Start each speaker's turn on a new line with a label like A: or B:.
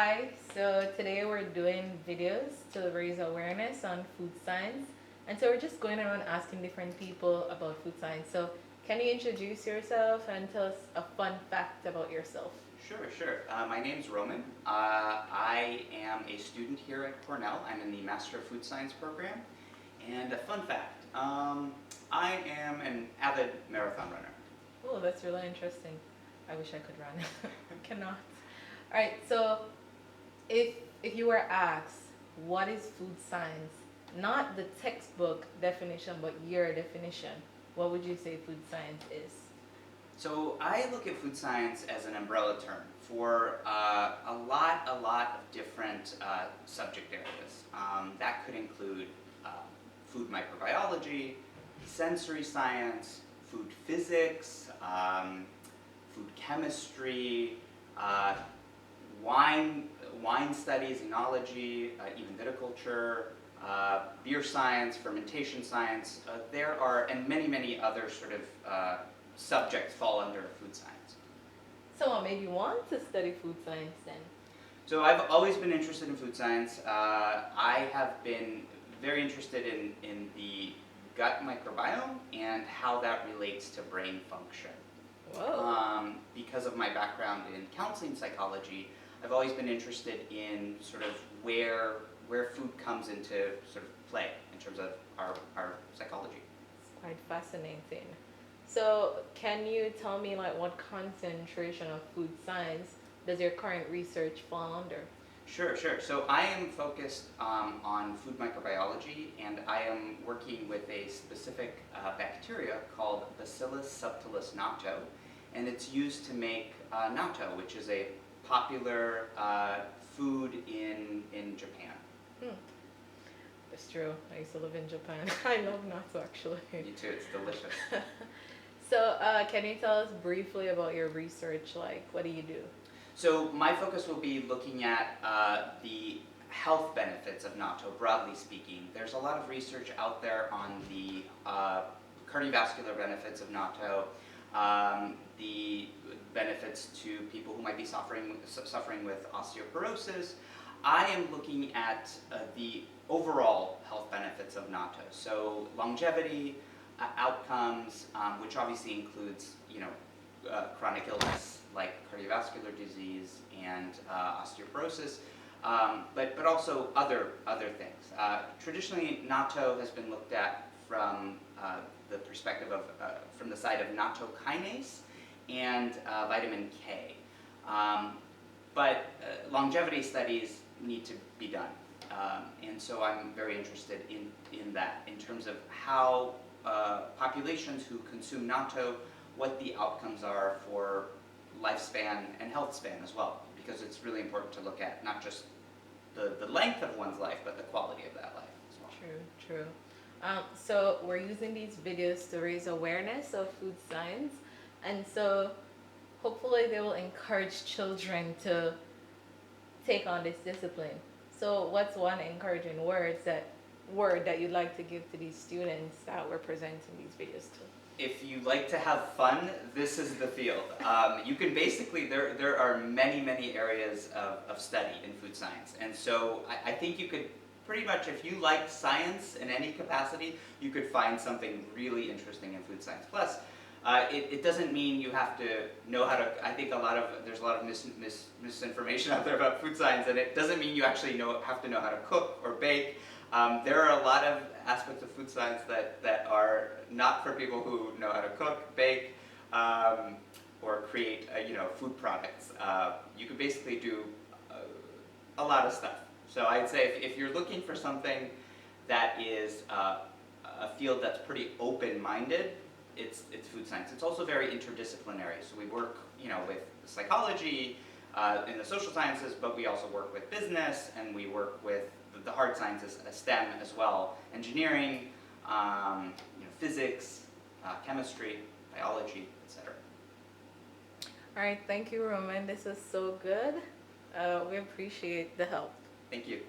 A: Hi, so today we're doing videos to raise awareness on food science. And so we're just going around asking different people about food science. So can you introduce yourself and tell us a fun fact about yourself?
B: Sure. My name's Roman. I am a student here at Cornell. I'm in the Master of Food Science program. And a fun fact, I am an avid marathon runner.
A: Oh, that's really interesting. I wish I could run. Cannot. All right, so if if you were asked what is food science, not the textbook definition, but your definition, what would you say food science is?
B: So I look at food science as an umbrella term for a lot of different subject areas. That could include food microbiology, sensory science, food physics, food chemistry, uh, wine studies, enology, even viticulture, beer science, fermentation science. There are, and many other sort of subjects fall under food science.
A: So what made you want to study food science then?
B: So I've always been interested in food science. I have been very interested in the gut microbiome and how that relates to brain function.
A: Whoa.
B: Because of my background in counseling psychology, I've always been interested in sort of where food comes into sort of play in terms of our psychology.
A: It's quite fascinating. So can you tell me like what concentration of food science does your current research fall under?
B: Sure. So I am focused on food microbiology, and I am working with a specific bacteria called Bacillus subtilis natto, and it's used to make natto, which is a popular food in Japan.
A: Hmm. It's true. I used to live in Japan. I love natto actually.
B: Me too, it's delicious.
A: So, can you tell us briefly about your research? Like, what do you do?
B: So my focus will be looking at the health benefits of natto, broadly speaking. There's a lot of research out there on the cardiovascular benefits of natto, the benefits to people who might be suffering with osteoporosis. I am looking at the overall health benefits of natto. So longevity, outcomes, which obviously includes, chronic illness like cardiovascular disease and osteoporosis, but also other things. Traditionally, natto has been looked at from the perspective of from the side of natto kinase and vitamin K, but longevity studies need to be done, and so I'm very interested in that in terms of how populations who consume natto, what the outcomes are for lifespan and health span as well, because it's really important to look at not just the length of one's life, but the quality of that life as well.
A: True. So we're using these videos to raise awareness of food science, and so hopefully they will encourage children to take on this discipline. So what's one encouraging word that you'd like to give to these students that we're presenting these videos to?
B: If you like to have fun, this is the field. You can basically, there are many areas of study in food science. And so I think you could pretty much, if you like science in any capacity, you could find something really interesting in food science. Plus, it doesn't mean you have to know how to, I think there's a lot of misinformation out there about food science, and it doesn't mean you actually have to know how to cook or bake. There are a lot of aspects of food science that are not for people who know how to cook, bake, or create food products. You could basically do a lot of stuff. So I'd say if you're looking for something that is a field that's pretty open-minded, it's food science. It's also very interdisciplinary. So we work with psychology in the social sciences, but we also work with business, and we work with the hard sciences, STEM as well, engineering, physics, chemistry, biology, etc.
A: All right, thank you, Roman. This was so good. We appreciate the help.
B: Thank you.